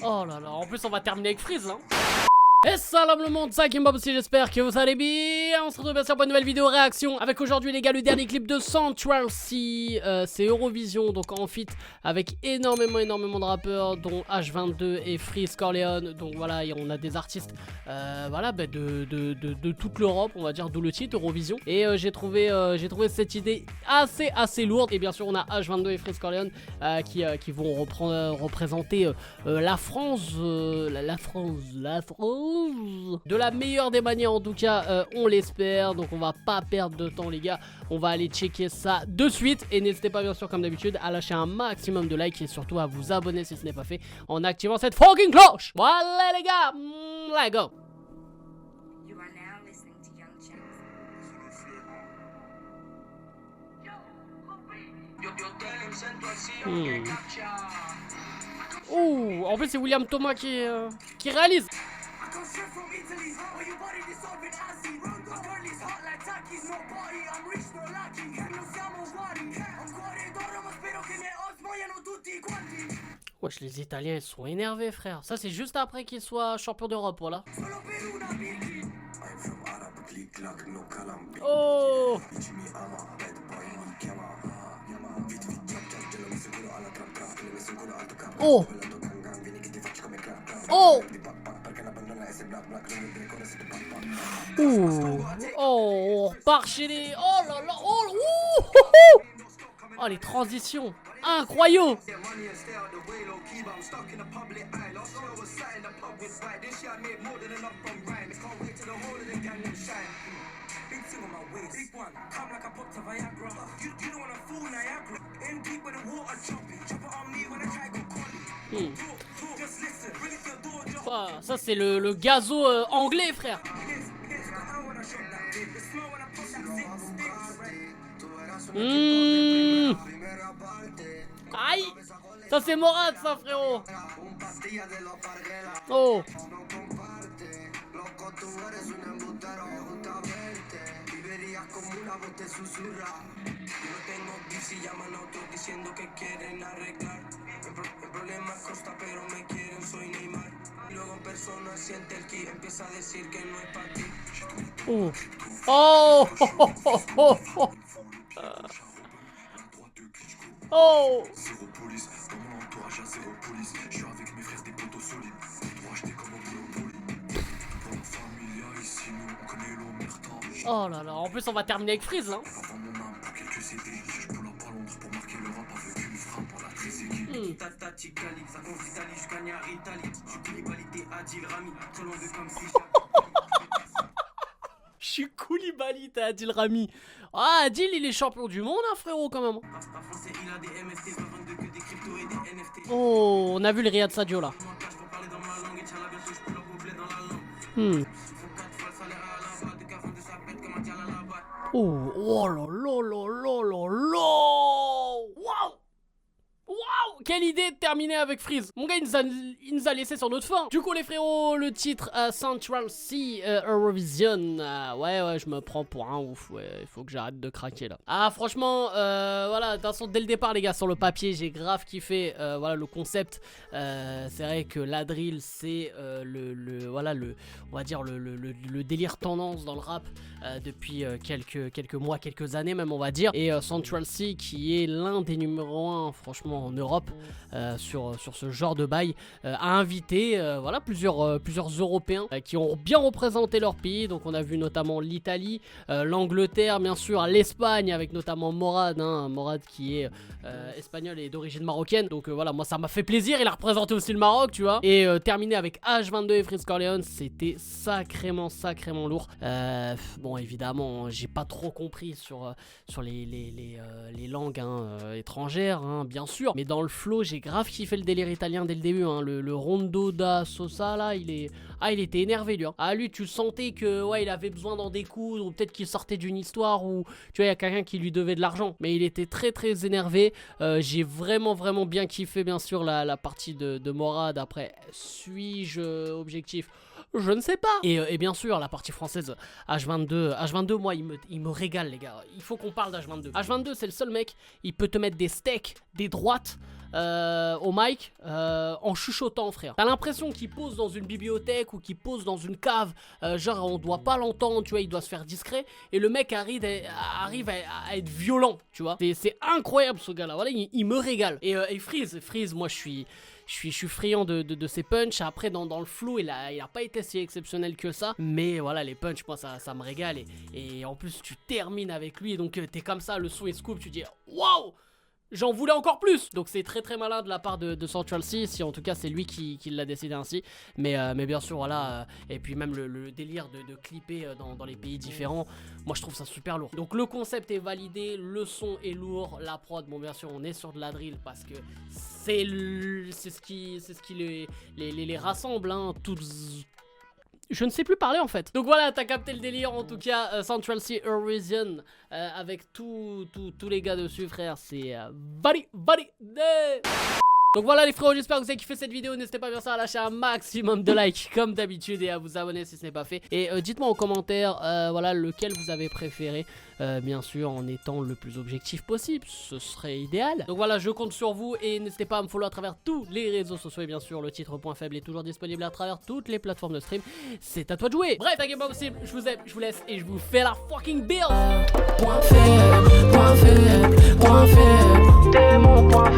Oh là là, en plus on va terminer avec Freeze là. Et salam le monde, c'est Kimbob aussi, j'espère que vous allez bien. On se retrouve bien sûr pour une nouvelle vidéo réaction avec aujourd'hui les gars le dernier clip de Central C. C'est Eurovision, donc en feat avec énormément de rappeurs dont H22 et Freeze Corleone. Donc voilà, et on a des artistes voilà, de toute l'Europe, on va dire, d'où le titre Eurovision. Et j'ai trouvé cette idée assez lourde. Et bien sûr on a H22 et Freeze Corleone qui vont représenter la France, la France de la meilleure des manières en tout cas, on l'espère. Donc on va pas perdre de temps les gars, on va aller checker ça de suite. Et n'hésitez pas bien sûr comme d'habitude à lâcher un maximum de likes et surtout à vous abonner si ce n'est pas fait en activant cette fucking cloche. Voilà les gars, let's go. Ouh, en fait c'est William Thomas qui réalise. Wesh, les Italiens ils sont énervés frère. Ça c'est juste après qu'ils soient champions d'Europe, voilà. Oh. Oh. Oh. Ouh. Oh, on repart chez les... Oh là là. Oh, oh les transitions incroyables. Ça c'est le gazo anglais frère. Aïe. Ça c'est Morad ça frérot. Oh. Oh. Oh. Oh. Oh. Oh. Oh là là, en plus on va terminer avec Freeze là. Je suis Koulibaly, t'as Adil Rami. Ah, Adil il est champion du monde hein frérot quand même. Oh, on a vu le Riyad Sadio là. Oh, oh là là là là là là. Waouh. Waouh, quelle idée de terminer avec Freeze. Mon gars il nous a laissé sur notre fin. Du coup les frérots, le titre Central C Eurovision. Ouais je me prends pour un ouf. Ouais, il faut que j'arrête de craquer là. Ah franchement voilà, de toute façon dès le départ les gars sur le papier j'ai grave kiffé voilà le concept. C'est vrai que la drill c'est voilà on va dire le délire tendance dans le rap depuis quelques mois, quelques années même on va dire. Et Central C qui est l'un des numéros 1 franchement en Europe sur ce genre de bail, a invité voilà, plusieurs Européens qui ont bien représenté leur pays. Donc on a vu notamment l'Italie, l'Angleterre bien sûr, l'Espagne avec notamment Morad, hein, Morad qui est espagnol et d'origine marocaine. Donc voilà, moi ça m'a fait plaisir, il a représenté aussi le Maroc tu vois. Et terminé avec H22 et Freeze Corleone, c'était sacrément lourd. Bon évidemment j'ai pas trop compris sur les langues hein, étrangères hein, bien sûr, mais dans le flow j'ai grave kiffé le délire italien dès le début hein. Le Rondo da Sosa là il était énervé lui hein. Ah lui tu sentais que ouais il avait besoin d'en découdre, ou peut-être qu'il sortait d'une histoire où tu vois il y a quelqu'un qui lui devait de l'argent, mais il était très énervé. J'ai vraiment bien kiffé bien sûr la partie de Morad. Après suis-je objectif? Je ne sais pas. Et bien sûr la partie française H22 moi il me régale les gars. Il faut qu'on parle d'H22. H22 c'est le seul mec, il peut te mettre des steaks, des droites au mic en chuchotant, frère. T'as l'impression qu'il pose dans une bibliothèque ou qu'il pose dans une cave, genre on doit pas l'entendre, tu vois, il doit se faire discret, et le mec arrive à être violent, tu vois. C'est incroyable ce gars-là, voilà, il me régale. Et Freeze, moi je suis friand de ses punchs. Après dans le flow il a pas été si exceptionnel que ça, mais voilà, les punchs moi ça me régale, et en plus tu termines avec lui, donc t'es comme ça, le son est scoop, tu dis waouh, j'en voulais encore plus. Donc c'est très malin de la part de Central C, si en tout cas c'est lui qui l'a décidé ainsi. Mais bien sûr voilà, et puis même le délire de clipper dans les pays différents, moi je trouve ça super lourd. Donc le concept est validé, le son est lourd, la prod, bon bien sûr on est sur de la drill parce que c'est ce qui les rassemble, hein, toutes. Je ne sais plus parler en fait. Donc voilà, t'as capté le délire en tout cas. Central C Horizon avec tous les gars dessus, frère. C'est validé. Donc voilà les frérots, j'espère que vous avez kiffé cette vidéo. N'hésitez pas bien sûr à lâcher un maximum de likes comme d'habitude et à vous abonner si ce n'est pas fait. Et dites-moi en commentaire voilà, lequel vous avez préféré, bien sûr en étant le plus objectif possible, ce serait idéal. Donc voilà, je compte sur vous et n'hésitez pas à me follow à travers tous les réseaux sociaux. Et bien sûr le titre Point Faible est toujours disponible à travers toutes les plateformes de stream. C'est à toi de jouer. Bref, la game pas possible, je vous aime, je vous laisse et je vous fais la fucking build. Point faible, t'es mon point faible.